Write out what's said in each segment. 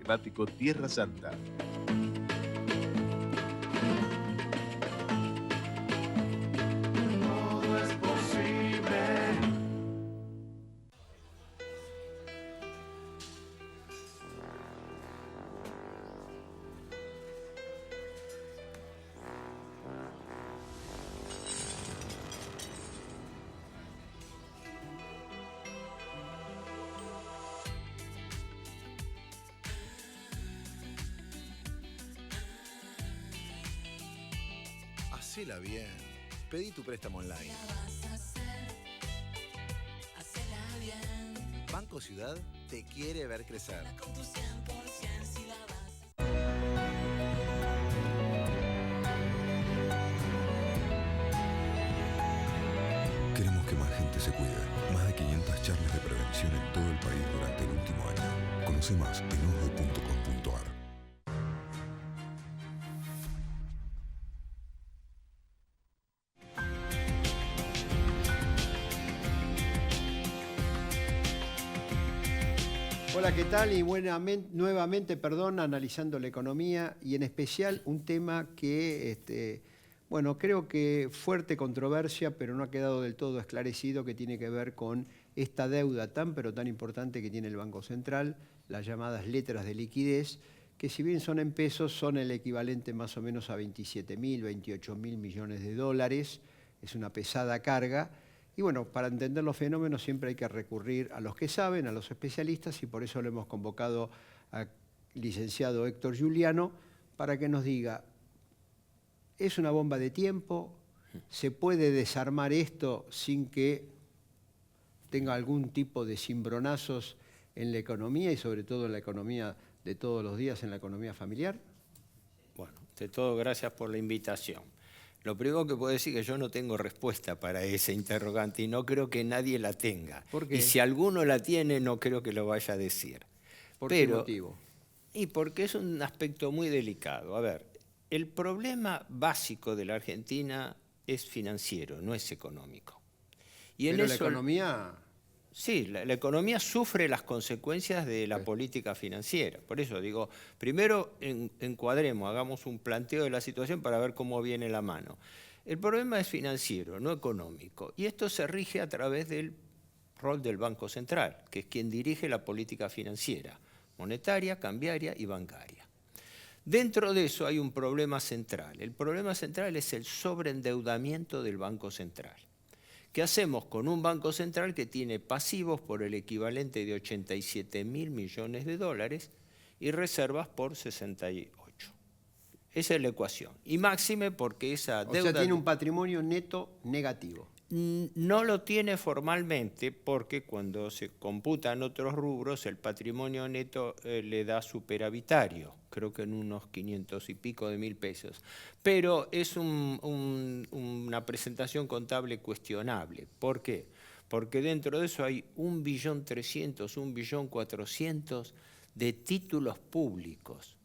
Democrático Tierra Santa. Todo es posible. Hacela bien. Pedí tu préstamo online. Banco Ciudad te quiere ver crecer. Queremos que más gente se cuide. Más de 500 charlas de prevención en todo el país durante el último año. Conoce más en osdo.com.ar. Hola, ¿qué tal? Y nuevamente, analizando la economía y en especial un tema que, bueno, creo que fuerte controversia, pero no ha quedado del todo esclarecido, que tiene que ver con esta deuda pero tan importante que tiene el Banco Central, las llamadas letras de liquidez, que si bien son en pesos, son el equivalente más o menos a 27.000, 28.000 millones de dólares. Es una pesada carga. Y bueno, para entender los fenómenos siempre hay que recurrir a los que saben, a los especialistas, y por eso lo hemos convocado al licenciado Héctor Giuliano para que nos diga, ¿es una bomba de tiempo? ¿Se puede desarmar esto sin que tenga algún tipo de cimbronazos en la economía y sobre todo en la economía de todos los días, en la economía familiar? Bueno, de todo, gracias por la invitación. Lo primero que puedo decir es que yo no tengo respuesta para ese interrogante y no creo que nadie la tenga. ¿Por qué? Y si alguno la tiene, no creo que lo vaya a decir. ¿Por qué motivo? Y porque es un aspecto muy delicado. A ver, el problema básico de la Argentina es financiero, no es económico. Y Pero la economía... Sí, la economía sufre las consecuencias de la política financiera. Por eso digo, primero encuadremos, hagamos un planteo de la situación para ver cómo viene la mano. El problema es financiero, no económico. Y esto se rige a través del rol del Banco Central, que es quien dirige la política financiera, monetaria, cambiaria y bancaria. Dentro de eso hay un problema central. El problema central es el sobreendeudamiento del Banco Central. ¿Qué hacemos con un Banco Central que tiene pasivos por el equivalente de 87.000 millones de dólares y reservas por 68? Esa es la ecuación. Y máxime porque esa deuda... O sea, tiene un patrimonio neto negativo. No lo tiene formalmente porque cuando se computan otros rubros el patrimonio neto le da superavitario, creo que en unos 500 y pico de mil pesos. Pero es una presentación contable cuestionable. ¿Por qué? Porque dentro de eso hay 1.300.000, 1.400.000 de títulos públicos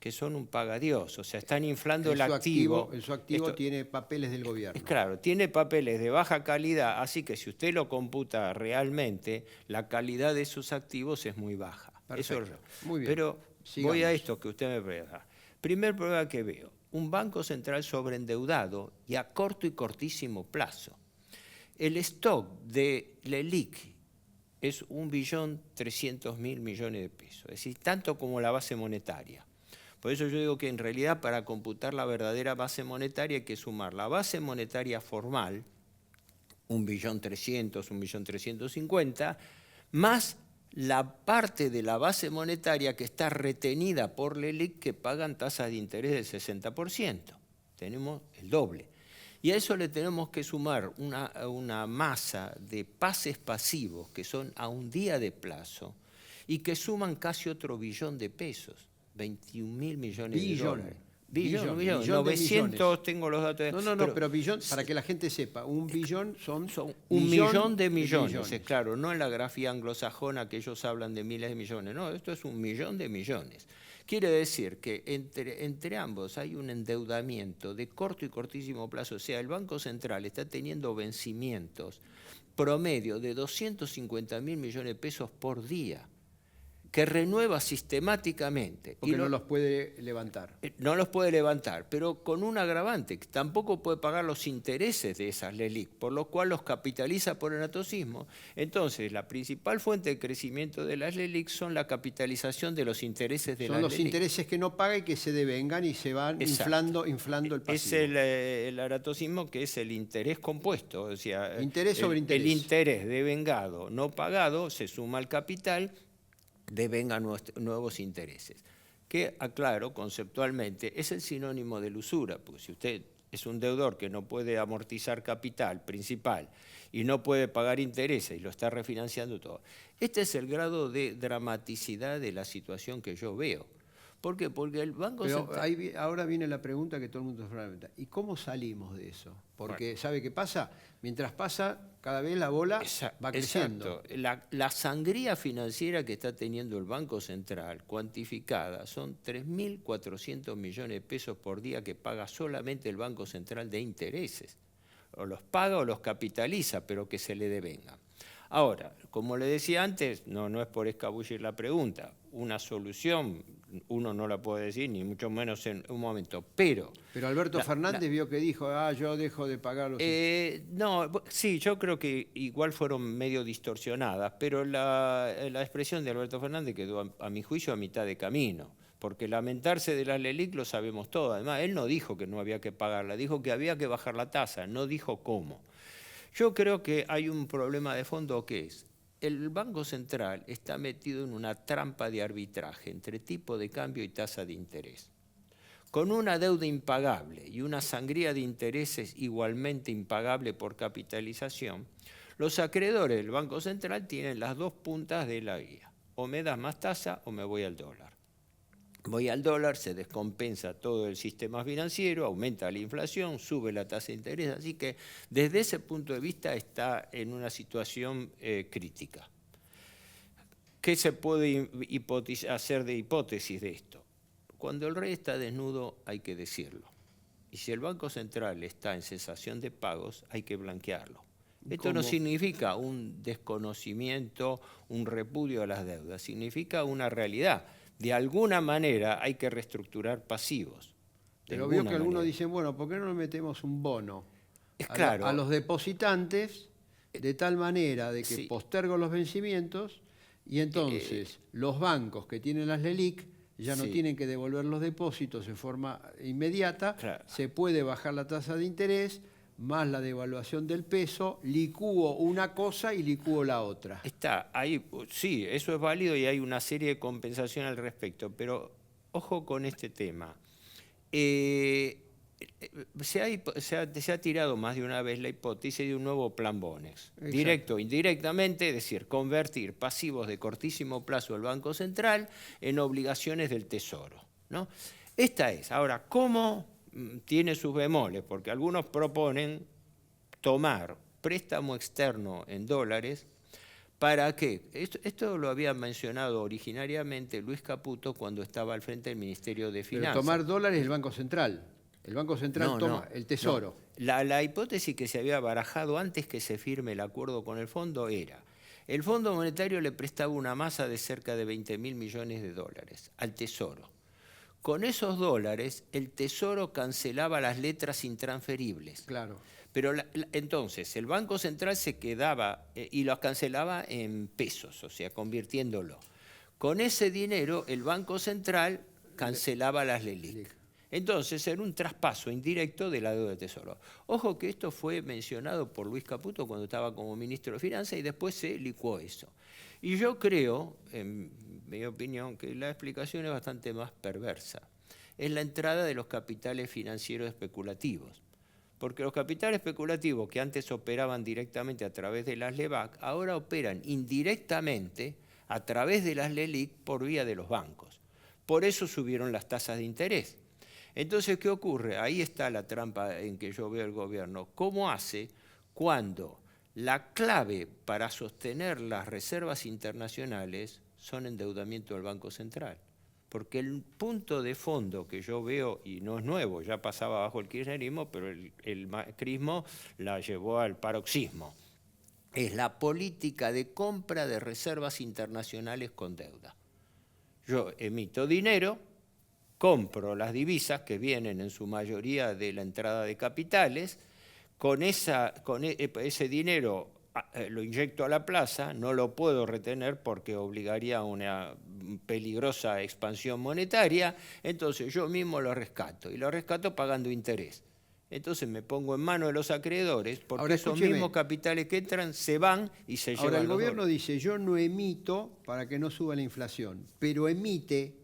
que son un pagadiós, o sea, están inflando el activo. En su activo tiene papeles del gobierno. Claro, tiene papeles de baja calidad, así que si usted lo computa realmente, la calidad de sus activos es muy baja. Perfecto. Eso, muy bien. Pero sigamos. Voy a esto que usted me pregunta. Primer problema que veo, un banco central sobreendeudado y a corto y cortísimo plazo. El stock de LELIQ es 1.300.000 millones de pesos, es decir, tanto como la base monetaria. Por eso yo digo que en realidad para computar la verdadera base monetaria hay que sumar la base monetaria formal, 1.300.000, 1.350.000, más la parte de la base monetaria que está retenida por LELIQ que pagan tasas de interés del 60%. Tenemos el doble. Y a eso le tenemos que sumar una masa de pases pasivos que son a un día de plazo y que suman casi otro billón de pesos. 21.000 millones de dólares. Billón. 900, tengo los datos. Pero billón, para que la gente sepa, un billón son un millón de millones. Claro, no en la grafía anglosajona que ellos hablan de miles de millones. No, esto es 1.000.000 de millones. Quiere decir que entre ambos hay un endeudamiento de corto y cortísimo plazo. O sea, el Banco Central está teniendo vencimientos promedio de 250.000 millones de pesos por día, que renueva sistemáticamente. Porque no los puede levantar. No los puede levantar, pero con un agravante, que tampoco puede pagar los intereses de esas LELIC, por lo cual los capitaliza por enatosismo. Entonces, la principal fuente de crecimiento de las LELIC son la capitalización de los intereses de las LELIC. Son los intereses que no paga y que se devengan y se van inflando el pasivo. Es el enatosismo, que es el interés compuesto, o sea, interés sobre interés. El interés devengado no pagado se suma al capital, devenga nuevos intereses, que, aclaro, conceptualmente es el sinónimo de la usura, porque si usted es un deudor que no puede amortizar capital principal y no puede pagar intereses y lo está refinanciando todo. Este es el grado de dramaticidad de la situación que yo veo. ¿Por qué? Porque el Banco Central... Ahora viene la pregunta que todo el mundo se pregunta. ¿Y cómo salimos de eso? Porque, bueno, ¿sabe qué pasa? Mientras pasa, cada vez la bola va creciendo. Exacto. La sangría financiera que está teniendo el Banco Central, cuantificada, son 3.400 millones de pesos por día que paga solamente el Banco Central de intereses. O los paga o los capitaliza, pero que se le devengan. Ahora, como le decía antes, no es por escabullir la pregunta, una solución uno no la puede decir, ni mucho menos en un momento, pero... Pero Alberto Fernández vio que dijo, yo dejo de pagar los... No, sí, yo creo que igual fueron medio distorsionadas, pero la expresión de Alberto Fernández quedó, a mi juicio, a mitad de camino, porque lamentarse de las LELIC lo sabemos todos. Además, él no dijo que no había que pagarla, dijo que había que bajar la tasa, no dijo cómo. Yo creo que hay un problema de fondo que es, el Banco Central está metido en una trampa de arbitraje entre tipo de cambio y tasa de interés. Con una deuda impagable y una sangría de intereses igualmente impagable por capitalización, los acreedores del Banco Central tienen las dos puntas de la guía. O me das más tasa o me voy al dólar. Voy al dólar, se descompensa todo el sistema financiero, aumenta la inflación, sube la tasa de interés, así que desde ese punto de vista está en una situación crítica. ¿Qué se puede hacer de hipótesis de esto? Cuando el rey está desnudo hay que decirlo. Y si el Banco Central está en cesación de pagos, hay que blanquearlo. Esto no significa un desconocimiento, un repudio a las deudas, significa una realidad. De alguna manera hay que reestructurar pasivos. Pero veo que algunos dicen, bueno, ¿por qué no le metemos un bono a los depositantes de tal manera de que postergo los vencimientos y entonces los bancos que tienen las LELIC ya no tienen que devolver los depósitos en forma inmediata, se puede bajar la tasa de interés, más la devaluación del peso, licúo una cosa y licúo la otra. Está ahí, sí, eso es válido y hay una serie de compensación al respecto, pero ojo con este tema. Se ha tirado más de una vez la hipótesis de un nuevo plan Bonex. Exacto. Directo o indirectamente, es decir, convertir pasivos de cortísimo plazo del Banco Central en obligaciones del Tesoro, ¿no? Esta es. Ahora, ¿cómo? Tiene sus bemoles, porque algunos proponen tomar préstamo externo en dólares. ¿Para qué? Esto lo había mencionado originariamente Luis Caputo cuando estaba al frente del Ministerio de Finanzas. Pero tomar dólares el Banco Central. El Banco Central toma el Tesoro. No. La hipótesis que se había barajado antes que se firme el acuerdo con el fondo era: el Fondo Monetario le prestaba una masa de cerca de 20.000 millones de dólares al Tesoro. Con esos dólares, el Tesoro cancelaba las letras intransferibles. Claro. Pero entonces el Banco Central se quedaba y los cancelaba en pesos, o sea, convirtiéndolo. Con ese dinero, el Banco Central cancelaba las LELIC. Entonces era un traspaso indirecto de la deuda del Tesoro. Ojo que esto fue mencionado por Luis Caputo cuando estaba como ministro de Finanzas y después se licuó eso. Y yo creo, en mi opinión, que la explicación es bastante más perversa. Es la entrada de los capitales financieros especulativos. Porque los capitales especulativos que antes operaban directamente a través de las LEBAC, ahora operan indirectamente a través de las LELIC por vía de los bancos. Por eso subieron las tasas de interés. Entonces, ¿qué ocurre? Ahí está la trampa en que yo veo el gobierno. ¿Cómo hace cuando la clave para sostener las reservas internacionales son endeudamiento del Banco Central? Porque el punto de fondo que yo veo, y no es nuevo, ya pasaba bajo el kirchnerismo, pero el macrismo la llevó al paroxismo, es la política de compra de reservas internacionales con deuda. Yo emito dinero, compro las divisas que vienen en su mayoría de la entrada de capitales, con ese dinero lo inyecto a la plaza, no lo puedo retener porque obligaría a una peligrosa expansión monetaria, entonces yo mismo lo rescato, y lo rescato pagando interés. Entonces me pongo en manos de los acreedores, porque Ahora, esos escúcheme. mismos capitales que entran se van y se llevan Ahora, el los gobierno dólares. dice, yo no emito para que no suba la inflación, pero emite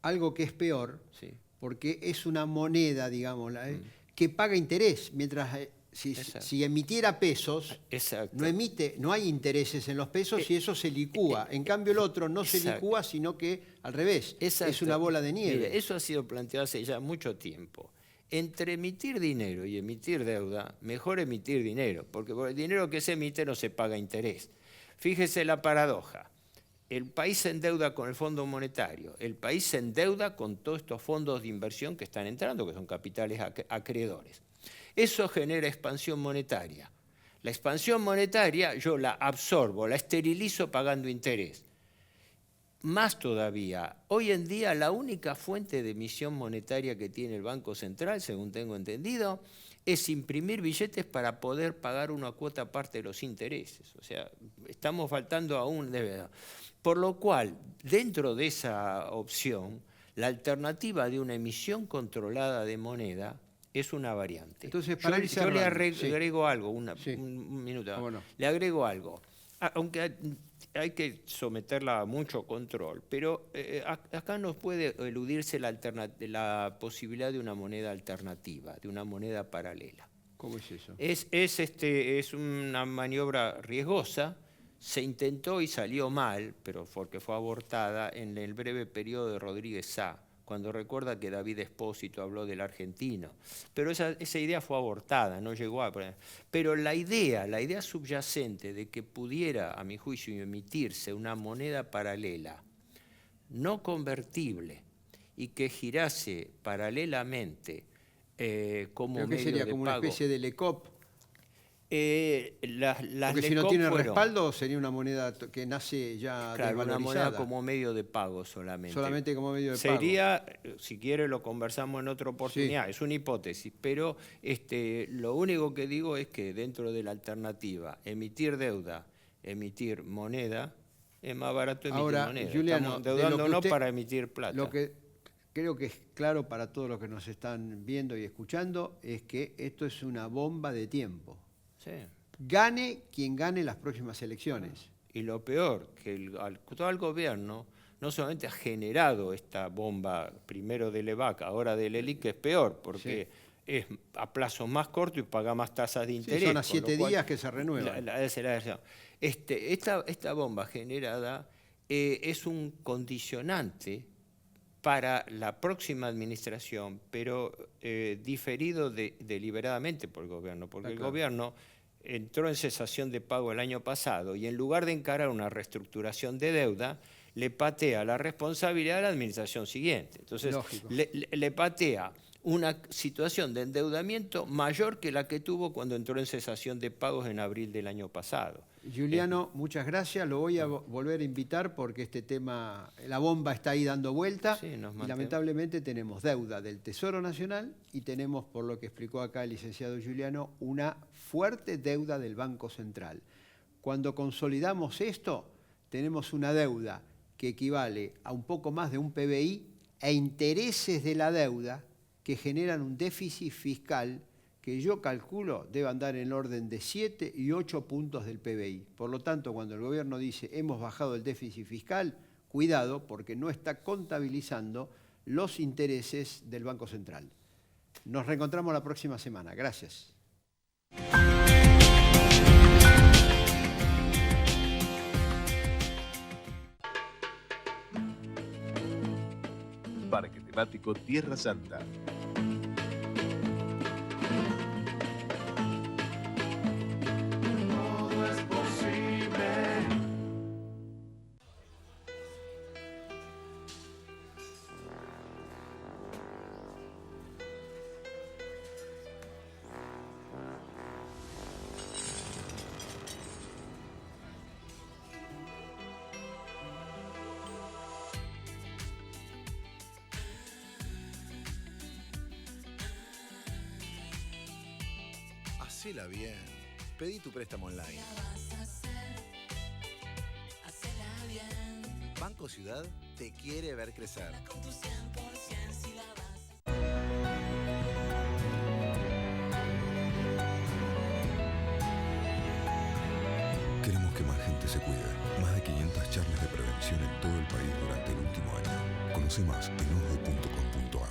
algo que es peor, Sí. porque es una moneda, digamos, que paga interés, mientras Exacto. si emitiera pesos, Exacto. no hay intereses en los pesos y eso se licúa. En cambio, el otro no se exacto. licúa, sino que al revés, Exacto. es una bola de nieve. Mire, eso ha sido planteado hace ya mucho tiempo. Entre emitir dinero y emitir deuda, mejor emitir dinero, porque por el dinero que se emite no se paga interés. Fíjese la paradoja. El país se endeuda con el Fondo Monetario, el país se endeuda con todos estos fondos de inversión que están entrando, que son capitales acreedores. Eso genera expansión monetaria. La expansión monetaria yo la absorbo, la esterilizo pagando interés. Más todavía, hoy en día la única fuente de emisión monetaria que tiene el Banco Central, según tengo entendido, es imprimir billetes para poder pagar una cuota aparte de los intereses. O sea, estamos faltando aún de verdad. Por lo cual, dentro de esa opción, la alternativa de una emisión controlada de moneda es una variante. Entonces, para ir yo le cerrando, sí. agrego algo, Sí. un minuto. ¿Cómo no? Le agrego algo. Aunque hay que someterla a mucho control, pero acá nos puede eludirse la posibilidad de una moneda alternativa, de una moneda paralela. ¿Cómo es eso? Es una maniobra riesgosa, se intentó y salió mal, pero porque fue abortada en el breve periodo de Rodríguez Sá, cuando recuerda que David Espósito habló del argentino. Pero esa idea fue abortada, no llegó a... Pero la idea subyacente de que pudiera, a mi juicio, emitirse una moneda paralela, no convertible, y que girase paralelamente como ¿Pero qué medio sería? de ¿Como pago. una especie de LECOP? Las Porque si no LECOP tiene fueron, respaldo, sería una moneda que nace ya claro, una desvalorizada. moneda como medio de pago solamente. Solamente como medio de pago. Sería, si quiere lo conversamos en otra oportunidad, Sí. es una hipótesis, pero lo único que digo es que dentro de la alternativa, emitir deuda, emitir moneda, es más barato emitir Ahora, moneda. Juliano, Estamos de lo que endeudándonos usted- para emitir plata. Lo que creo que es claro para todos los que nos están viendo y escuchando es que esto es una bomba de tiempo. Sí. Gane quien gane las próximas elecciones. Y lo peor, que el actual gobierno no solamente ha generado esta bomba, primero del EVAC, ahora del ELIC, que es peor, porque es a plazos más cortos y paga más tasas de Sí, interés. son a con 7 lo cual días que se renuevan. esa es la versión. Esta bomba generada es un condicionante para la próxima administración, pero diferido deliberadamente por el gobierno, porque Está el claro. gobierno entró en cesación de pago el año pasado y en lugar de encarar una reestructuración de deuda, le patea la responsabilidad a la administración siguiente. Entonces, Lógico. le patea una situación de endeudamiento mayor que la que tuvo cuando entró en cesación de pagos en abril del año pasado. Juliano, muchas gracias. Lo voy a volver a invitar porque este tema, la bomba está ahí dando vuelta. Sí, nos Y mantenemos. lamentablemente tenemos deuda del Tesoro Nacional y tenemos, por lo que explicó acá el licenciado Juliano, una fuerte deuda del Banco Central. Cuando consolidamos esto, tenemos una deuda que equivale a un poco más de un PBI e intereses de la deuda que generan un déficit fiscal que yo calculo debe andar en el orden de 7 y 8 puntos del PBI. Por lo tanto, cuando el gobierno dice hemos bajado el déficit fiscal, cuidado porque no está contabilizando los intereses del Banco Central. Nos reencontramos la próxima semana. Gracias. Parque temático Tierra Santa. Todo es posible. Hacela bien. Pedí tu préstamo online. Banco Ciudad te quiere ver crecer. Queremos que más gente se cuide. Más de 500 charlas de prevención en todo el país durante el último año. Conoce más en osde.com.ar.